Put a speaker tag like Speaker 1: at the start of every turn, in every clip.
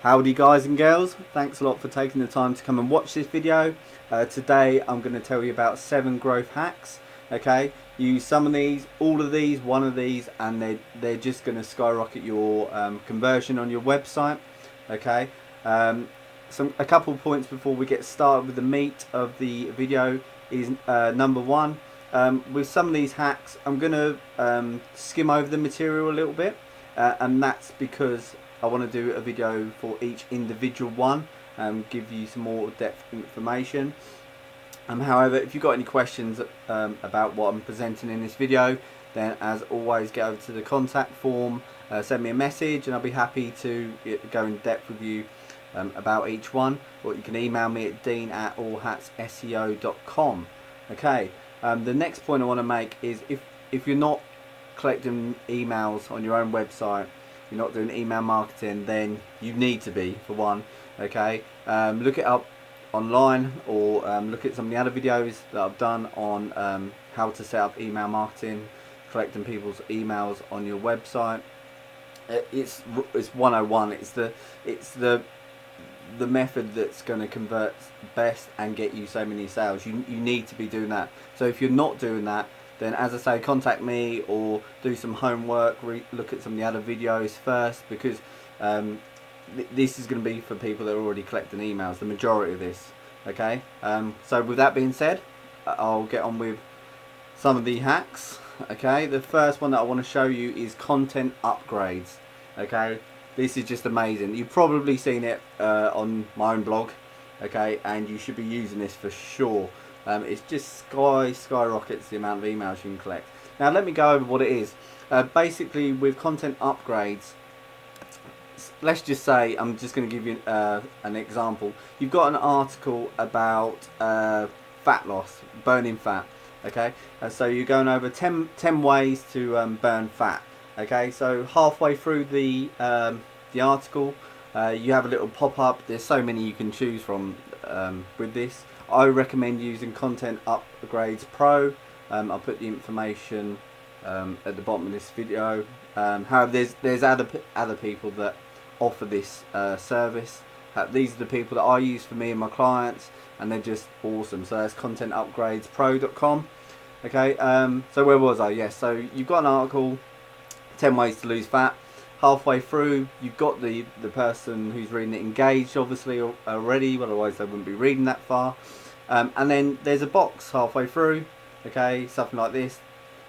Speaker 1: Howdy guys and girls, thanks a lot for taking the time to come and watch this video. Today I'm going to tell you about 7 growth hacks. Okay, use some of these, all of these, one of these, and they're just going to skyrocket your conversion on your website. Okay, a couple of points before we get started with the meat of the video is number one. With some of these hacks I'm going to skim over the material a little bit, and that's because I want to do a video for each individual one and give you some more depth information. However, if you've got any questions about what I'm presenting in this video, then as always get over to the contact form, send me a message and I'll be happy to go in depth with you about each one. Or you can email me at dean@allhatsseo.com. Okay, the next point I want to make is if you're not collecting emails on your own website, you're not doing email marketing, then you need to be, for one. Okay, look it up online, or look at some of the other videos that I've done on how to set up email marketing, collecting people's emails on your website. It's 101. It's the method that's going to convert best and get you so many sales. You need to be doing that. So if you're not doing that, then as I say, contact me or do some homework, look at some of the other videos first, because this is going to be for people that are already collecting emails, the majority of this. Okay, so with that being said, I'll get on with some of the hacks. Okay, the first one that I want to show you is content upgrades. Okay, this is just amazing. You've probably seen it on my own blog. Okay, and you should be using this for sure. It's just skyrockets the amount of emails you can collect. Now let me go over what it is. Basically, with content upgrades, let's just say, I'm just going to give you an example. You've got an article about fat loss, burning fat. Okay, so you're going over 10 ways to burn fat. Okay, so halfway through the article, you have a little pop-up. There's so many you can choose from with this. I recommend using Content Upgrades Pro. I'll put the information at the bottom of this video. However, there's other people that offer this service. These are the people that I use for me and my clients, and they're just awesome. So that's contentupgradespro.com. Okay, so where was I? Yes, so you've got an article, 10 ways to lose fat. Halfway through, you've got the person who's reading it engaged, obviously, already, otherwise they wouldn't be reading that far. And then there's a box halfway through, okay, something like this: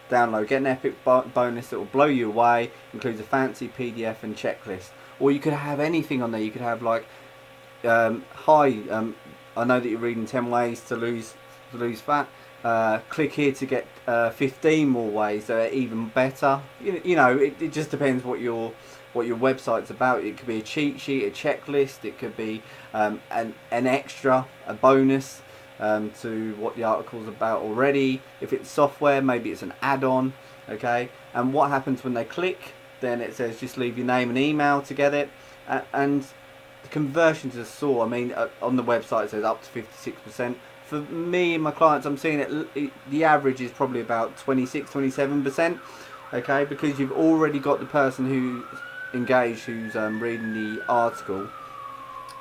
Speaker 1: download, get an epic bonus that will blow you away, includes a fancy PDF and checklist. Or you could have anything on there. You could have like, I know that you're reading 10 ways to lose fat. Click here to get 15 more ways that are even better. You know, it just depends what your website's about. It could be a cheat sheet, a checklist. It could be an extra, a bonus to what the article's about already. If it's software, maybe it's an add-on. Okay, and what happens when they click? Then it says just leave your name and email to get it, and the conversions are soar. I mean, on the website it says up to 56%. For me and my clients, I'm seeing the average is probably about 26-27%. Okay, because you've already got the person who's engaged, who's reading the article.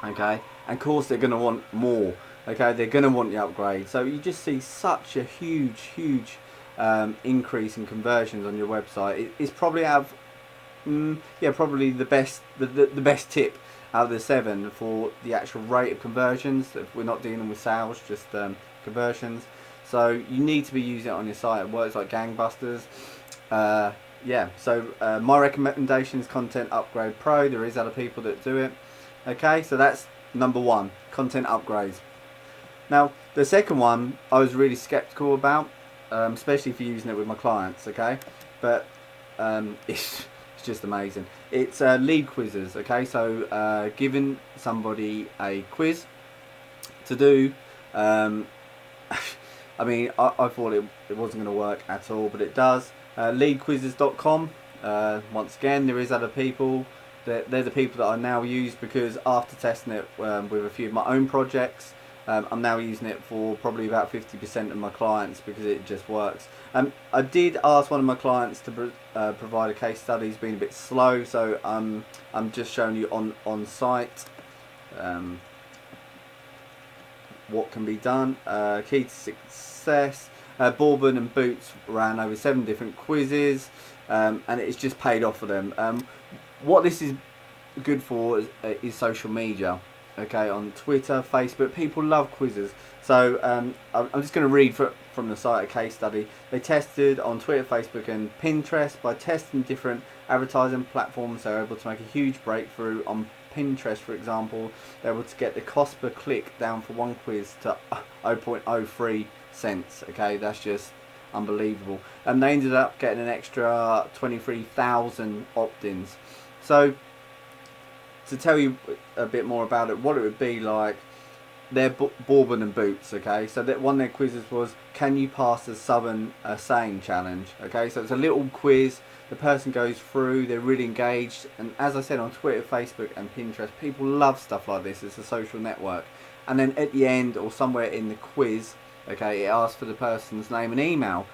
Speaker 1: Okay, and of course they're going to want more. Okay, they're going to want the upgrade. So you just see such a huge increase in conversions on your website. It's probably probably the best tip out of the 7 for the actual rate of conversions. If we're not dealing with sales, just conversions. So you need to be using it on your site. It works like gangbusters. Yeah, so my recommendation is Content Upgrade Pro. There is other people that do it. Okay, so that's number 1, content upgrades. Now the second one I was really skeptical about, especially if you're using it with my clients. Okay, but it's just amazing. It's lead quizzes. Okay, so giving somebody a quiz to do. I mean, I thought it wasn't going to work at all, but it does. Leadquizzes.com. Once again, there is other people. They're the people that I now use, because after testing it with a few of my own projects, I'm now using it for probably about 50% of my clients because it just works. I did ask one of my clients to provide a case study. He's been a bit slow, so I'm just showing you on site what can be done. Key to success. Bourbon and Boots ran over 7 different quizzes, and it's just paid off for them. What this is good for is social media. Okay, on Twitter, Facebook, people love quizzes. So I'm just going to read from the site a case study. They tested on Twitter, Facebook and Pinterest. By testing different advertising platforms, they were able to make a huge breakthrough. On Pinterest, for example, they were able to get the cost per click down for one quiz to 0.03 cents. Okay, that's just unbelievable. And they ended up getting an extra 23,000 opt-ins. So to tell you a bit more about it, what it would be like, their Bourbon and Boots, okay, so that one of their quizzes was, can you pass the Southern saying challenge? Okay, so it's a little quiz, the person goes through, they're really engaged, and as I said, on Twitter, Facebook and Pinterest, people love stuff like this. It's a social network. And then at the end or somewhere in the quiz, okay, it asks for the person's name and email.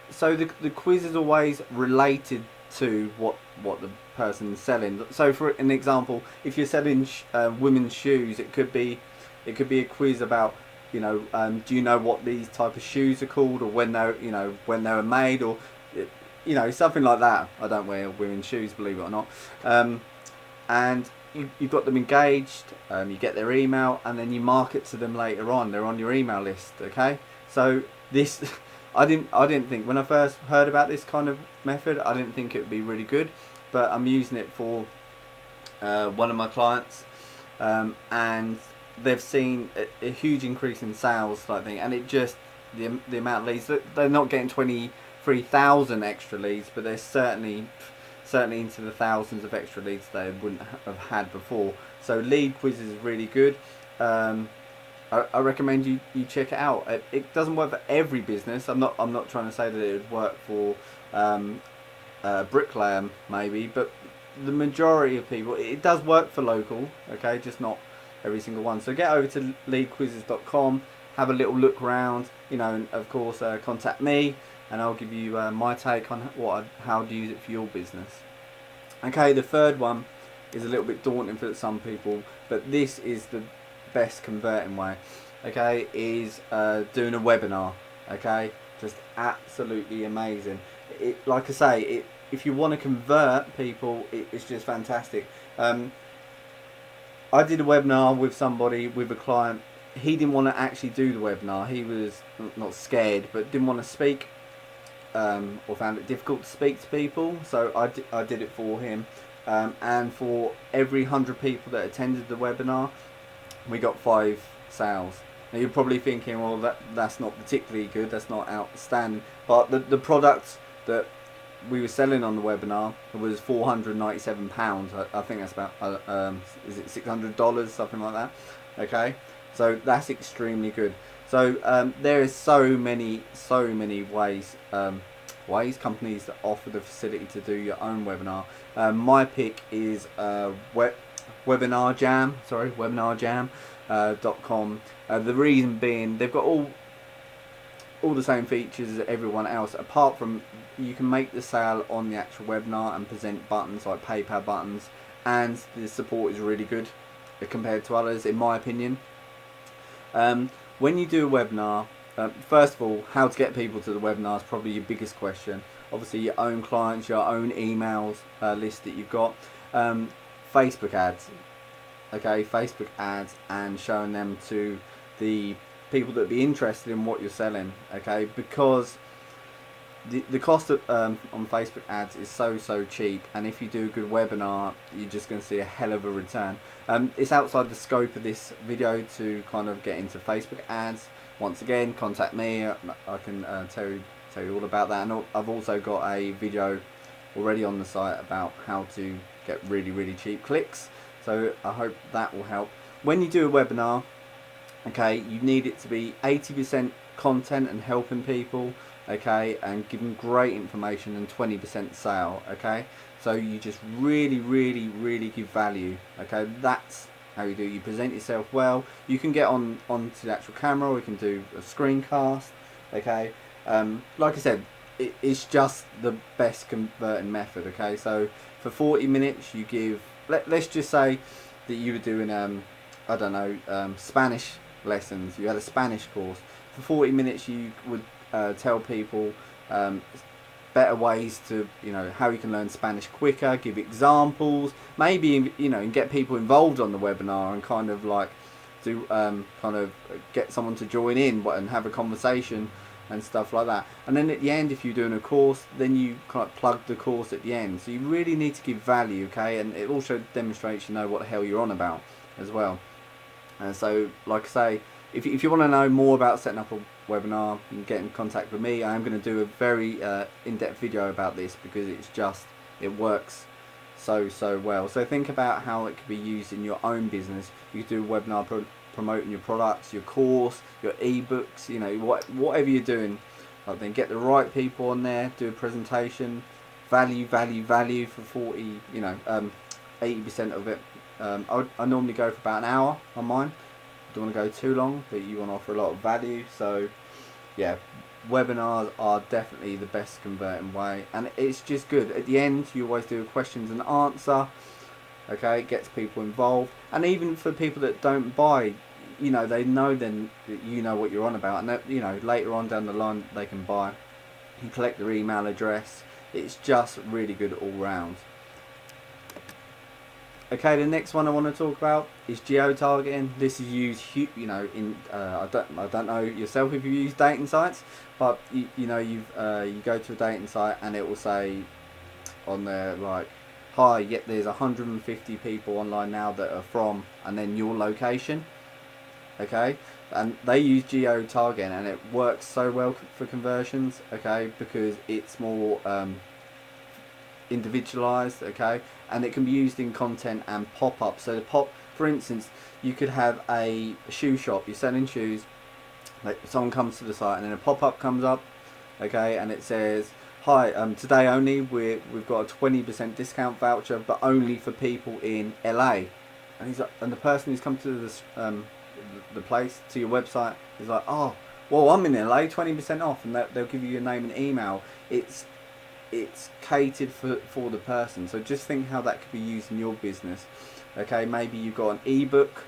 Speaker 1: So the quiz is always related to what the person's selling. So for an example, if you're selling women's shoes, it could be a quiz about, you know, do you know what these type of shoes are called, or when they were made, or you know, something like that. I don't wear women's shoes, believe it or not. And you've got them engaged, you get their email, and then you market to them later on. They're on your email list, okay? So this, I didn't think, when I first heard about this kind of method, I didn't think it would be really good, but I'm using it for one of my clients, and they've seen a huge increase in sales, like thing, and it just, the amount of leads, they're not getting 23,000 extra leads, but they're certainly into the thousands of extra leads they wouldn't have had before. So lead quizzes is really good. I recommend you check it out. It doesn't work for every business. I'm not trying to say that it would work for bricklayer maybe, but the majority of people, it does work for local, okay, just not every single one. So get over to leadquizzes.com, have a little look around, you know, and of course contact me, and I'll give you my take on how to use it for your business. Okay, the third one is a little bit daunting for some people, but this is the best converting way. Okay, is doing a webinar. Okay, just absolutely amazing. Like I say, if you want to convert people, it's just fantastic. I did a webinar with somebody, with a client. He didn't want to actually do the webinar. He was not scared, but didn't want to speak, or found it difficult to speak to people. So I did it for him, and for every 100 people that attended the webinar, we got 5 sales. Now you're probably thinking, well, that's not particularly good, that's not outstanding, but the product that we were selling on the webinar was £497. I think that's about is it $600, something like that. Okay, so that's extremely good. So there is so many ways, companies that offer the facility to do your own webinar. My pick is Webinar Jam.com. The reason being, they've got all the same features as everyone else, apart from you can make the sale on the actual webinar and present buttons like PayPal buttons, and the support is really good compared to others, in my opinion. When you do a webinar, first of all, how to get people to the webinar is probably your biggest question. Obviously your own clients, your own emails list that you've got. Facebook ads, okay, Facebook ads, and showing them to the people that be interested in what you're selling, okay, because the cost of, on Facebook ads is so cheap, and if you do a good webinar, you're just going to see a hell of a return. It's outside the scope of this video to kind of get into Facebook ads. Once again, contact me. I can tell you all about that, and I've also got a video already on the site about how to get really cheap clicks, so I hope that will help. When you do a webinar, okay, you need it to be 80% content and helping people, okay, and giving great information, and 20% sale, okay. So you just really give value, okay. That's how you do. You present yourself well. You can get onto the actual camera, or you can do a screencast. Okay, like I said, it's just the best converting method. Okay, so for 40 minutes you give. Let's just say that you were doing I don't know, Spanish lessons. You had a Spanish course. For 40 minutes you would tell people better ways to, how you can learn Spanish quicker, give examples, maybe, and get people involved on the webinar, and kind of like do kind of get someone to join in and have a conversation and stuff like that. And then at the end, if you're doing a course, then you kind of plug the course at the end. So you really need to give value, okay? And it also demonstrates you know what the hell you're on about as well. And so, like I say, if you want to know more about setting up a webinar, you can get in contact with me. I am going to do a very in-depth video about this, because it works so well. So think about how it could be used in your own business. You could do a webinar promoting your products, your course, your ebooks, whatever you're doing. Like, then get the right people on there, do a presentation, value for 40, 80% of it. I normally go for about an hour on mine. Don't want to go too long, but you want to offer a lot of value. So yeah, webinars are definitely the best converting way, and it's just good. At the end, you always do a questions and answer. Okay, it gets people involved, and even for people that don't buy, they know then that you know what you're on about, and that, later on down the line they can buy. You collect their email address. It's just really good all round. Okay, the next one I want to talk about is geotargeting. This is used, I don't know yourself if you use dating sites, but you go to a dating site and it will say on there like, hi, yet there's 150 people online now that are from, and then your location. Okay, and they use geotargeting, and it works so well for conversions. Okay, because it's more individualized. Okay, and it can be used in content and pop-up. So for instance, you could have a shoe shop, you're selling shoes, like someone comes to the site and then a pop-up comes up, okay, and it says, hi, today only we've got a 20% discount voucher, but only for people in LA. And the person who's come to this the place, to your website, is like, oh, well, I'm in LA, 20% off, and they'll give you your name and email. It's catered for the person. So just think how that could be used in your business. Okay, maybe you've got an ebook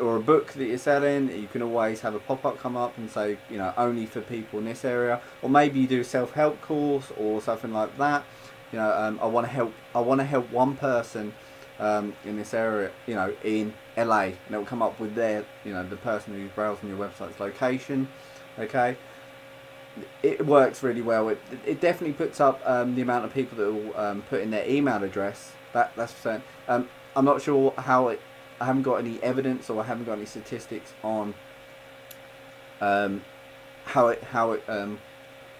Speaker 1: or a book that you're selling. You can always have a pop-up come up and say, only for people in this area. Or maybe you do a self-help course or something like that. I want to help one person in this area, in LA, and it will come up with their, the person who's browsing your website's location. Okay, it works really well. It definitely puts up the amount of people that will put in their email address. That's percent. I'm not sure how I haven't got any evidence, or I haven't got any statistics on how it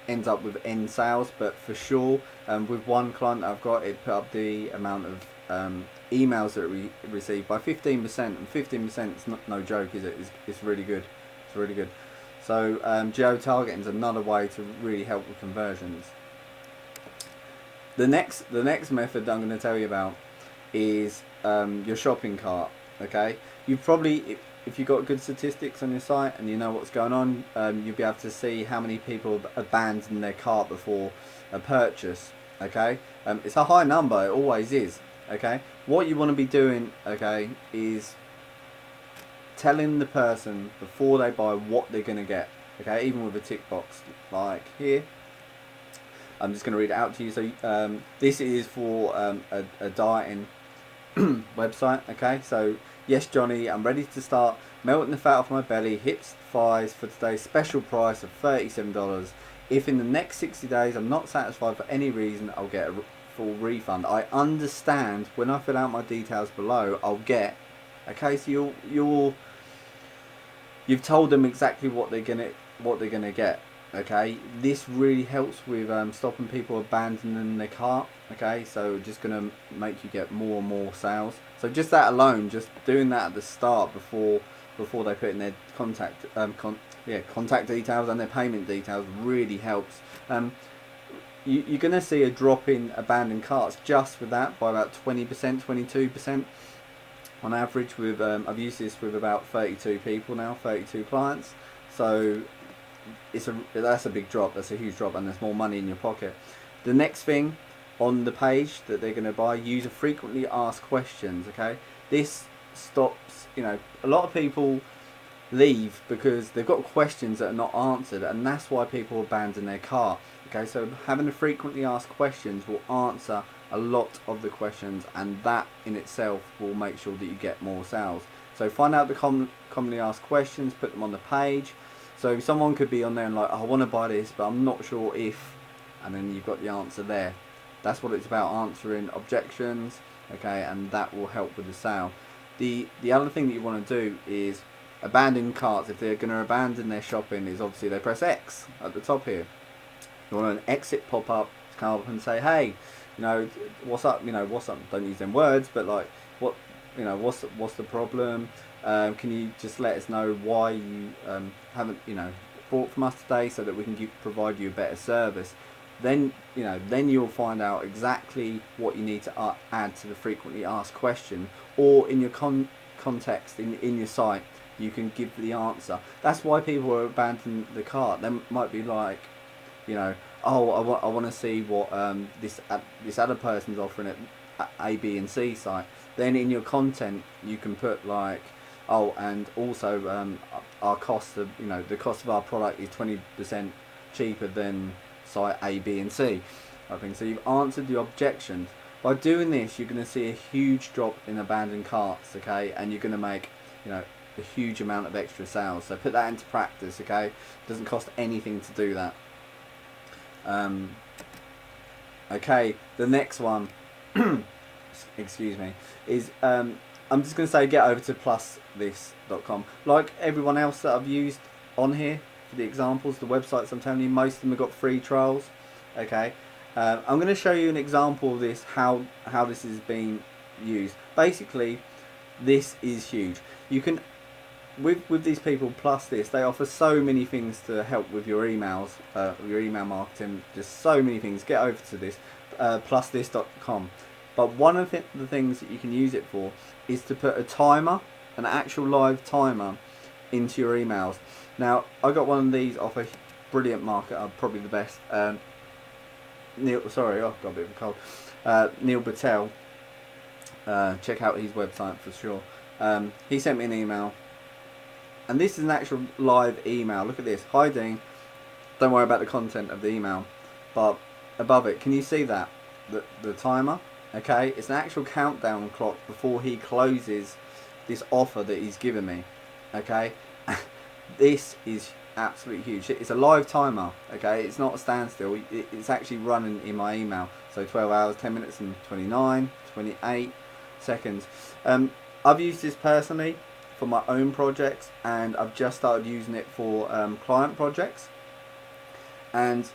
Speaker 1: ends up with end sales, but for sure, with one client that I've got, it put up the amount of emails that we received by 15%, and 15% is no joke, is it? It's really good. It's really good. So geotargeting is another way to really help with conversions. The next method that I'm going to tell you about is your shopping cart. Okay, you've probably, if you've got good statistics on your site and you know what's going on, you'll be able to see how many people abandon their cart before a purchase. Okay, it's a high number, it always is. Okay, what you want to be doing, okay, is telling the person before they buy what they're going to get. Okay, even with a tick box like here. I'm just going to read it out to you. So this is for a dieting website. Okay, so yes, Johnny, I'm ready to start melting the fat off my belly, hips, thighs for today's special price of $37. If in the next 60 days I'm not satisfied for any reason, I'll get a full refund. I understand when I fill out my details below, I'll get. Okay, so you've told them exactly what they're gonna get. Okay, this really helps with stopping people abandoning their cart. Okay, so just gonna make you get more and more sales. So just that alone, just doing that at the start before they put in their contact details and their payment details really helps. You're gonna see a drop in abandoned carts just with that by about 20%, 22%. on average with I've used this with about 32 people now, 32 clients. So that's a big drop, that's a huge drop, and there's more money in your pocket. The next thing on the page that they're going to buy, user frequently asked questions. Okay, this stops, a lot of people leave because they've got questions that are not answered, and that's why people abandon their cart. Okay, so having the frequently asked questions will answer a lot of the questions, and that in itself will make sure that you get more sales. So find out the commonly asked questions, put them on the page. So someone could be on there and like, oh, I want to buy this, but I'm not sure if, and then you've got the answer there. That's what it's about, answering objections. Okay, and that will help with the sale. The other thing that you want to do is abandon carts. If they're going to abandon their shopping, is obviously they press X at the top here. You want an exit pop up to come up and say, hey, what's up? What's up? Don't use them words, but like, what's the problem? Can you just let us know why you haven't bought from us today, so that we can provide you a better service? Then you'll find out exactly what you need to add to the frequently asked question, or in your context in your site, you can give the answer. That's why people are abandoning the cart. They might be like, oh, I want to see what this other person's offering at A, B, and C site. Then in your content, you can put like, oh, and also our cost of the cost of our product is 20% cheaper than site A, B, and C. I think so. You've answered the objections. By doing this, you're going to see a huge drop in abandoned carts. Okay, and you're going to make a huge amount of extra sales. So put that into practice. Okay, it doesn't cost anything to do that. Okay, the next one, excuse me, is I'm just going to say get over to plusthis.com. Like everyone else that I've used on here for the examples, the websites I'm telling you, most of them have got free trials. Okay, I'm going to show you an example of this, how this is being used. Basically, this is huge. You can with these people, plus this, they offer so many things to help with your emails, your email marketing, just so many things. Get over to this, plusthis.com. But one of the things that you can use it for is to put a timer, an actual live timer, into your emails. Now, I got one of these off a brilliant marketer, probably the best. Neil, sorry, I've got a bit of a cold. Neil Battelle. Check out his website for sure. He sent me an email. And this is an actual live email. Look at this. Hi Dean. Don't worry about the content of the email. But above it, can you see that? The timer? Okay. It's an actual countdown clock before he closes this offer that he's given me. Okay. This is absolutely huge. It's a live timer. Okay. It's not a standstill. It's actually running in my email. So 12 hours, 10 minutes and 28 seconds. I've used this personally for my own projects, and I've just started using it for client projects. And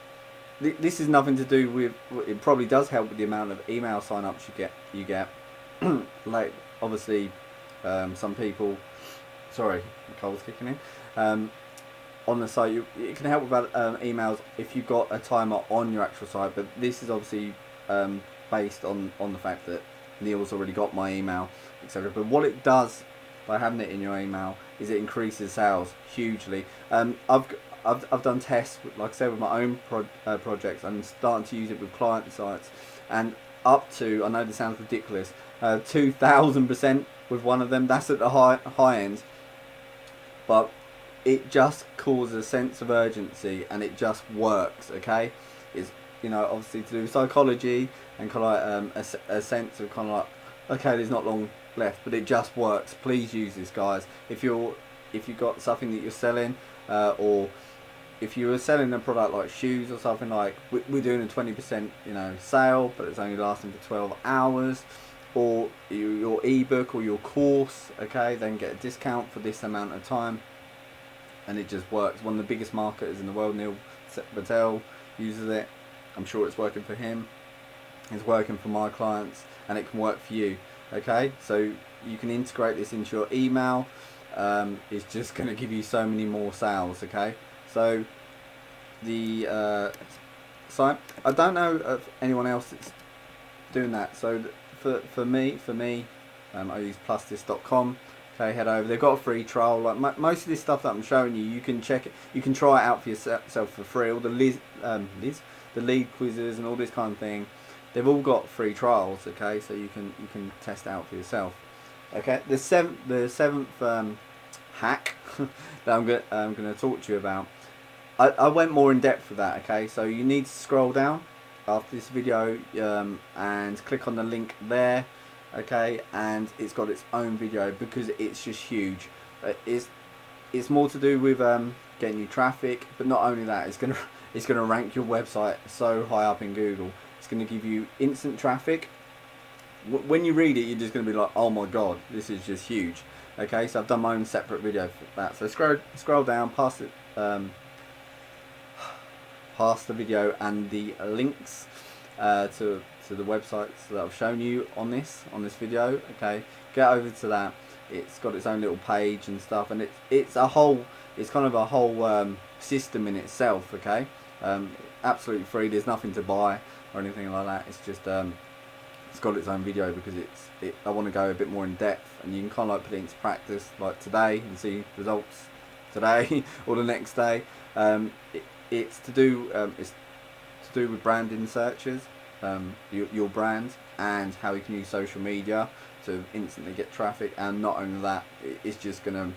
Speaker 1: this is nothing to do with. It probably does help with the amount of email sign-ups you get. Like obviously, some people. Sorry, the cold's kicking in. On the site, it can help with emails if you've got a timer on your actual site. But this is obviously based on the fact that Neil's already got my email, etc. But what it does by having it in your email is it increases sales hugely. I've done tests, like I said, with my own projects. I'm starting to use it with client sites, and up to, I know this sounds ridiculous, 2,000% with one of them. That's at the high end, but it just causes a sense of urgency, and it just works. Okay, it's obviously to do with psychology and kind of like a sense of kind of like, okay, there's not long left, but it just works. Please use this, guys. If you've got something that you're selling, or if you were selling a product like shoes or something, like we're doing a 20% sale, but it's only lasting for 12 hours, or your ebook or your course, okay, then get a discount for this amount of time, and it just works. One of the biggest marketers in the world, Neil Battelle, uses it. I'm sure it's working for him. It's working for my clients, and it can work for you. Okay, so you can integrate this into your email. It's just going to give you so many more sales. Okay, so the site, I don't know of anyone else that's doing that. So for me, I use plusthis.com. Okay, head over. They've got a free trial. Like most of this stuff that I'm showing you, you can check it. You can try it out for yourself for free. All the the lead quizzes and all this kind of thing, they've all got free trials. Okay, so you can test it out for yourself. Okay, the seventh hack that I'm going to talk to you about. I went more in depth with that. Okay, so you need to scroll down after this video and click on the link there. Okay, and it's got its own video because it's just huge. It's more to do with getting you traffic, but not only that, it's gonna rank your website so high up in Google. It's gonna give you instant traffic. When you read it, you're just gonna be like, oh my god, this is just huge. Okay, so I've done my own separate video for that. So scroll down past it, past the video and the links to the websites that I've shown you on this video. Okay, get over to that. It's got its own little page and stuff, and it's kind of a whole system in itself. Okay, absolutely free. There's nothing to buy or anything like that. It's just it's got its own video because I want to go a bit more in depth, and you can kind of like put it into practice like today and see results today or the next day. It's to do with branding searches, your brand, and how you can use social media to instantly get traffic. And not only that, it's just going to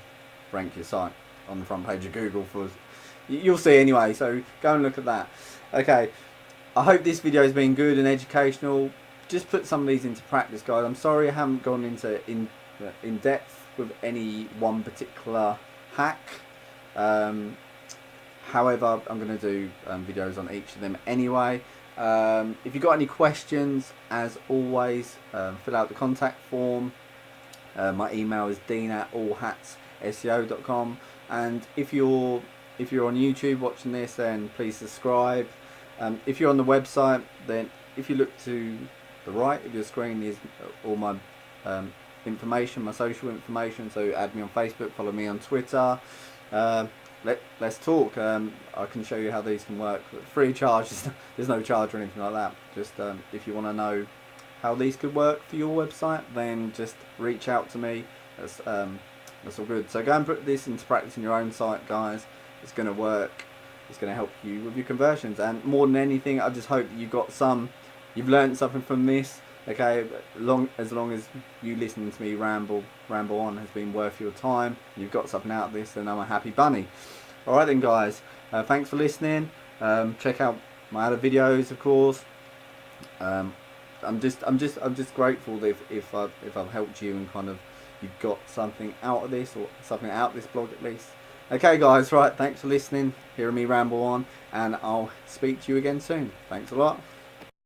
Speaker 1: rank your site on the front page of Google for, you'll see anyway, so go and look at that. Okay, I hope this video has been good and educational. Just put some of these into practice, guys. I'm sorry I haven't gone into in depth with any one particular hack. However, I'm going to do videos on each of them anyway. If you've got any questions, as always, fill out the contact form. My email is dean@allhatsseo.com. And if you're on YouTube watching this, then please subscribe. If you're on the website, then if you look to the right of your screen is all my information, my social information. So add me on Facebook, follow me on Twitter. Let's talk. I can show you how these can work free of charge. There's no charge or anything like that. Just if you want to know how these could work for your website, then just reach out to me. That's all good. So go and put this into practice in your own site, guys. It's going to work. It's going to help you with your conversions. And more than anything, I just hope that you've learned something from this. Okay, as long as you listening to me ramble on has been worth your time, you've got something out of this, then I'm a happy bunny. Alright then, guys, thanks for listening. Check out my other videos, of course. I'm just grateful that if I've helped you and kind of you've got something out of this, or something out of this blog at least. Okay, guys, right, thanks for listening, hearing me ramble on, and I'll speak to you again soon. Thanks a lot.